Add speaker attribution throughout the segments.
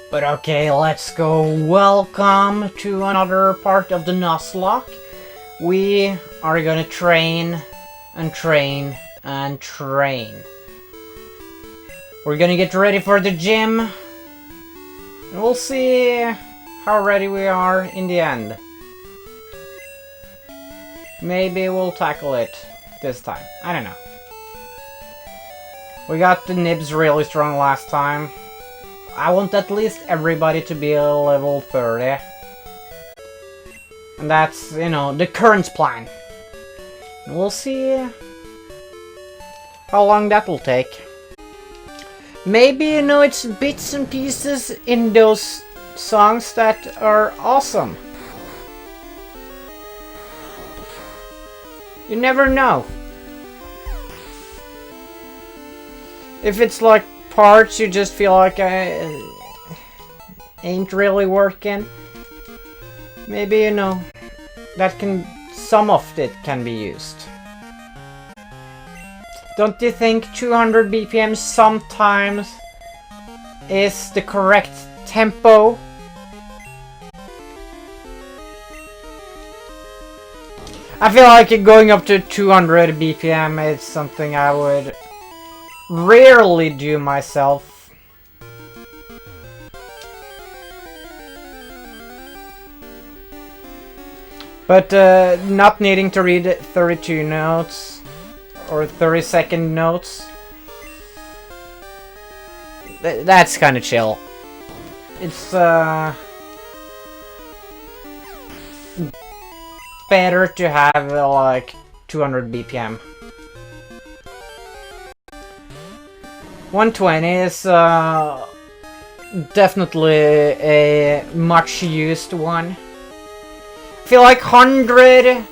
Speaker 1: But okay, let's go. Welcome to another part of the Nuzlocke. We are gonna train and train and train. We're gonna get ready for the gym. And we'll see how ready we are in the end. Maybe we'll tackle it this time. I don't know. We got the nibs really strong last time. I want at least everybody to be a level 30. And that's, you know, the current plan. We'll see how long that will take. Maybe, you know, it's bits and pieces in those songs that are awesome. You never know. If it's like parts you just feel like ain't really working, maybe, you know, that can, some of it can be used. Don't you think 200 BPM sometimes is the correct tempo? I feel like going up to 200 BPM is something I would rarely do myself. But not needing to read 32 notes or 30-second notes, that's kind of chill. It's better to have like 200 BPM. 120 is definitely a much used one. I feel like 100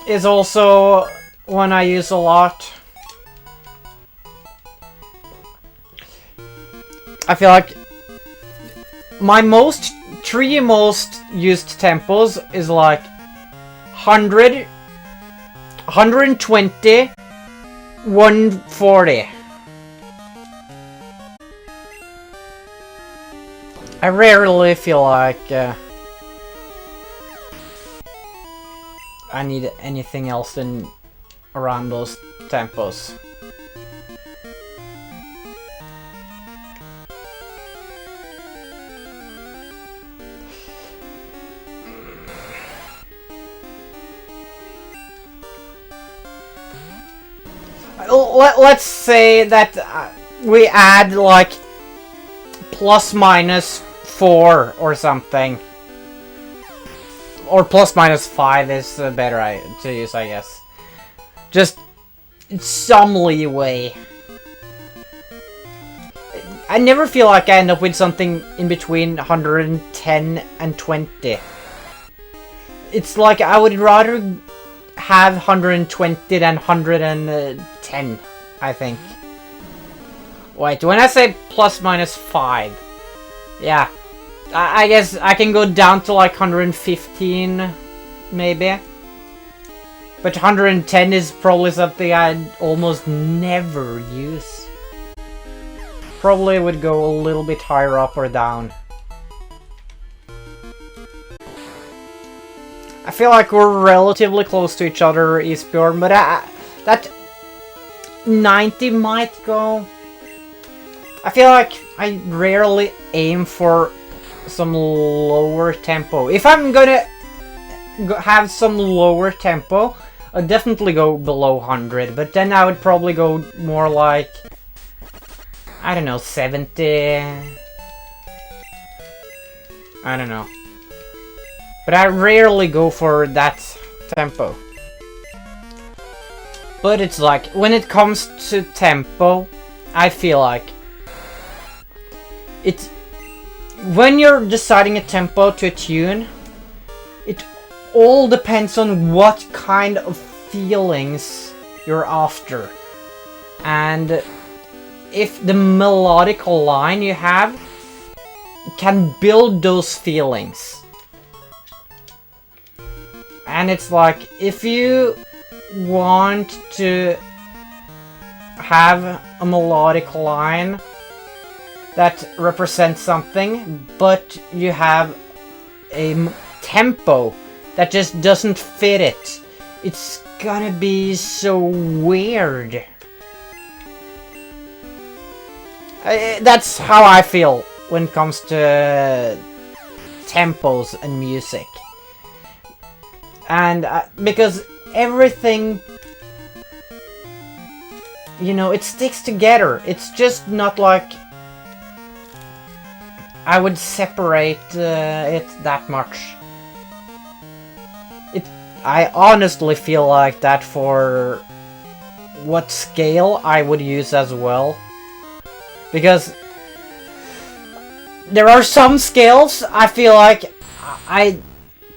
Speaker 1: is also one I use a lot. I feel like my three most used tempos is like 100, 120, 140. I rarely feel like I need anything else than around those tempos. Let's say that we add like plus minus 4 or something. Or plus minus 5 is better to use, I guess. Just some leeway. I never feel like I end up with something in between 110 and 20. It's like I would rather have 120 than 110, I think. Wait, when I say plus minus 5, yeah, I guess I can go down to like 115, maybe. But 110 is probably something I'd almost never use. Probably would go a little bit higher up or down. I feel like we're relatively close to each other, Eastbjorn, but that 90 might go. I feel like I rarely aim for some lower tempo. If I'm gonna have some lower tempo, I'd definitely go below 100, but then I would probably go more like, I don't know, 70. I don't know. But I rarely go for that tempo. But it's like, when it comes to tempo, I feel like it's, when you're deciding a tempo to a tune, it all depends on what kind of feelings you're after. And if the melodic line you have can build those feelings. And it's like, if you want to have a melodic line that represents something, but you have a tempo that just doesn't fit it. It's gonna be so weird. That's how I feel when it comes to tempos and music. And because everything, you know, it sticks together. It's just not like I would separate it that much. I honestly feel like that for what scale I would use as well. Because there are some scales I feel like I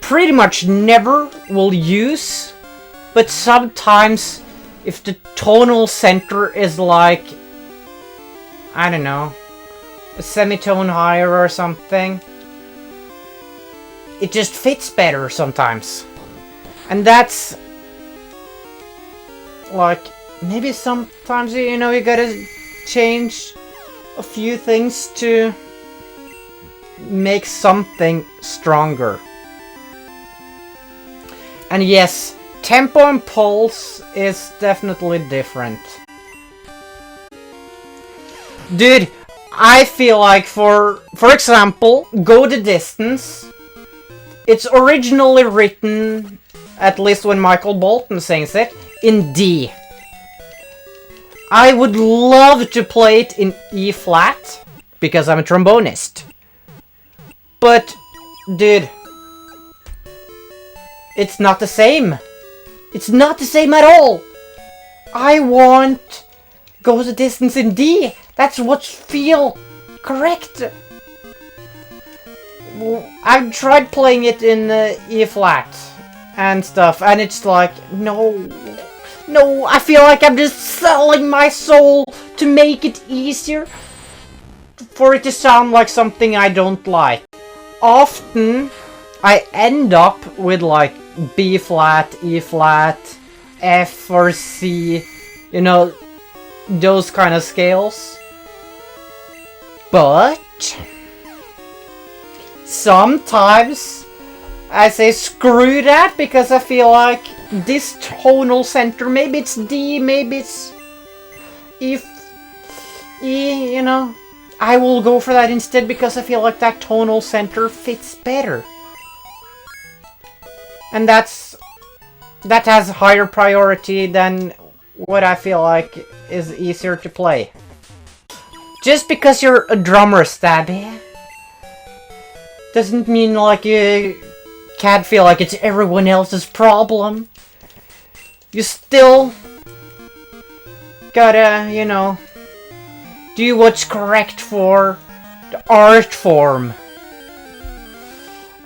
Speaker 1: pretty much never will use, but sometimes if the tonal center is like, I don't know, a semitone higher or something, it just fits better sometimes. And that's like, maybe sometimes, you know, you gotta change a few things to make something stronger. And yes, tempo and pulse is definitely different. Dude, I feel like for example, Go the Distance, it's originally written, at least when Michael Bolton sings it, in D. I would love to play it in E flat, because I'm a trombonist. But, dude, it's not the same. It's not the same at all. I want Go the Distance in D. That's what feels correct. I've tried playing it in E flat and stuff, and it's like, no, I feel like I'm just selling my soul to make it easier for it to sound like something I don't like. Often, I end up with like B flat, E flat, F or C, you know, those kind of scales. But sometimes I say screw that, because I feel like this tonal center, maybe it's D, maybe it's E, you know, I will go for that instead, because I feel like that tonal center fits better. And that has higher priority than what I feel like is easier to play. Just because you're a drummer, Stabby, doesn't mean like you can't feel like it's everyone else's problem. You still gotta, you know, do what's correct for the art form.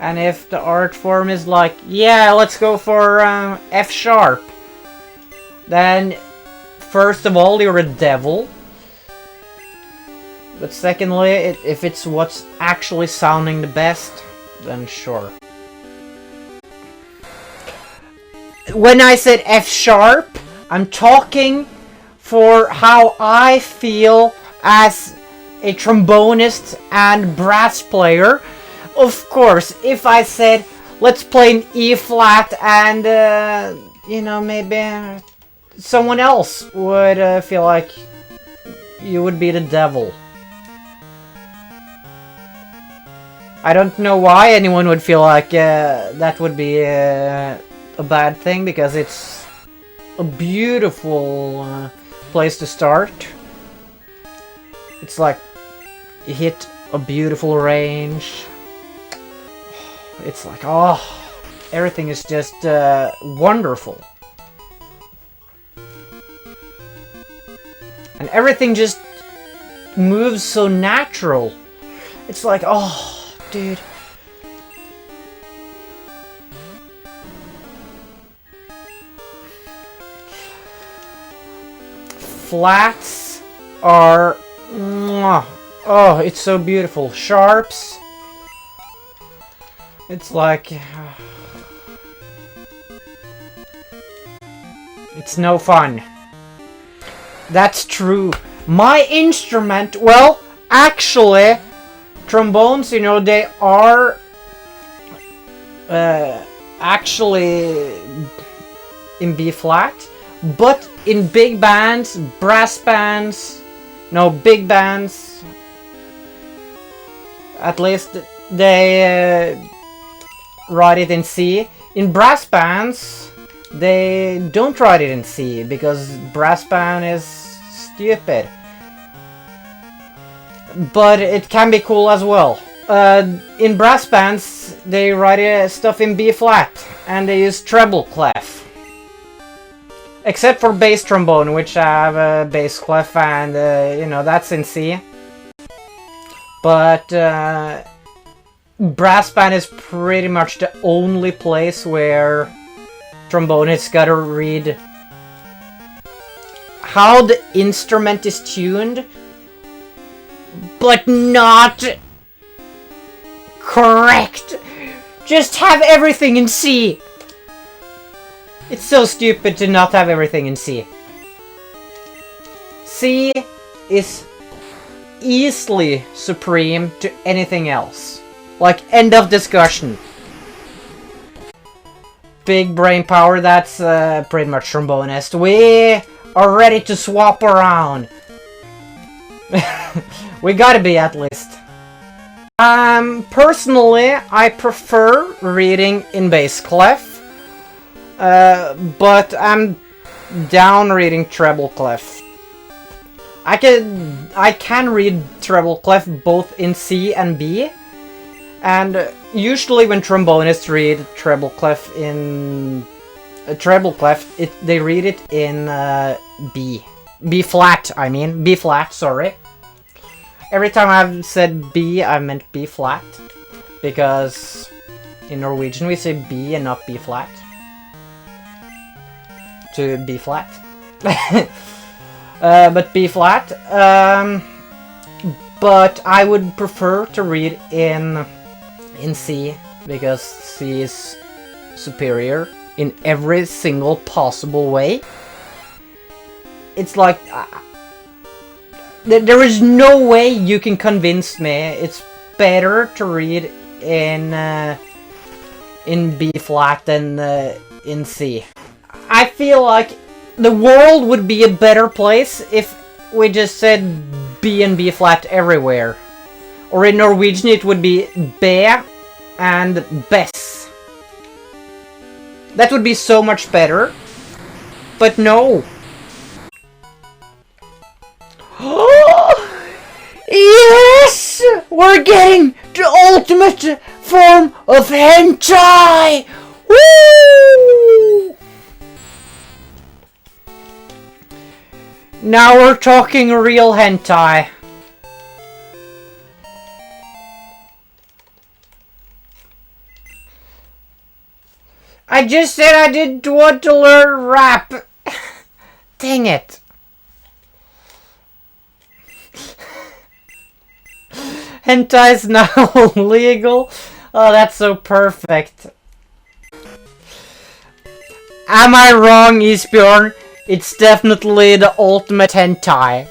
Speaker 1: And if the art form is like, yeah, let's go for F sharp, then first of all, you're a devil. But secondly, if it's what's actually sounding the best, then sure. When I said F sharp, I'm talking for how I feel as a trombonist and brass player. Of course, if I said, let's play an E flat, and, you know, maybe someone else would feel like you would be the devil. I don't know why anyone would feel like that would be a bad thing, because it's a beautiful place to start. It's like you hit a beautiful range. It's like, oh, everything is just wonderful. And everything just moves so natural. It's like, oh, dude. Flats are, oh, it's so beautiful. Sharps, it's like, it's no fun. That's true. My instrument, well, Actually, trombones, you know, they are actually in B flat, but in big bands, brass bands, no, big bands, at least they write it in C. In brass bands, they don't write it in C because brass band is stupid. But it can be cool as well. In brass bands, they write stuff in B flat, and they use treble clef. Except for bass trombone, which have a bass clef, and you know, that's in C. But brass band is pretty much the only place where trombonists gotta read how the instrument is tuned, but not correct. Just have everything in C. It's so stupid to not have everything in C. C is easily supreme to anything else. Like, end of discussion. Big brain power, that's pretty much trombonist. We are ready to swap around. We gotta be, at least. Personally, I prefer reading in bass clef. But I'm down reading treble clef. I can read treble clef both in C and B. And usually when trombonists read treble clef in treble clef, they read it in B. B flat, I mean. B flat, sorry. Every time I've said B, I meant B flat. Because in Norwegian we say B and not B flat. To B flat. But B flat. But I would prefer to read in C, because C is superior in every single possible way. It's like there is no way you can convince me it's better to read in B flat than in C. I feel like the world would be a better place if we just said B and B flat everywhere. Or in Norwegian it would be B and Bess. That would be so much better. But no. Yes! We're getting the ultimate form of hentai! Woo! Now we're talking real hentai. I just said I didn't want to learn rap. Dang it. Hentai is now legal. Oh, that's so perfect. Am I wrong, Isbjorn? It's definitely the ultimate hentai.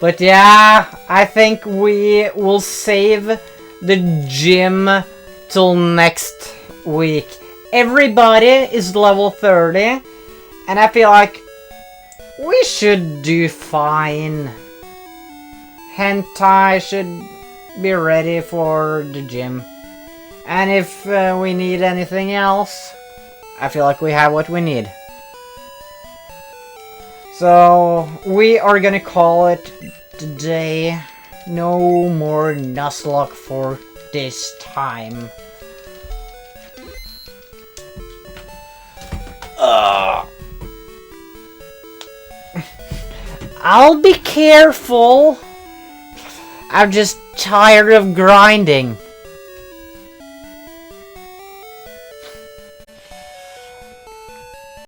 Speaker 1: But yeah, I think we will save the gym till next week. Everybody is level 30, and I feel like we should do fine. Hentai should be ready for the gym. And if we need anything else, I feel like we have what we need. So, we are gonna call it today. No more Nuzlocke for this time. I'll be careful. I'm just tired of grinding.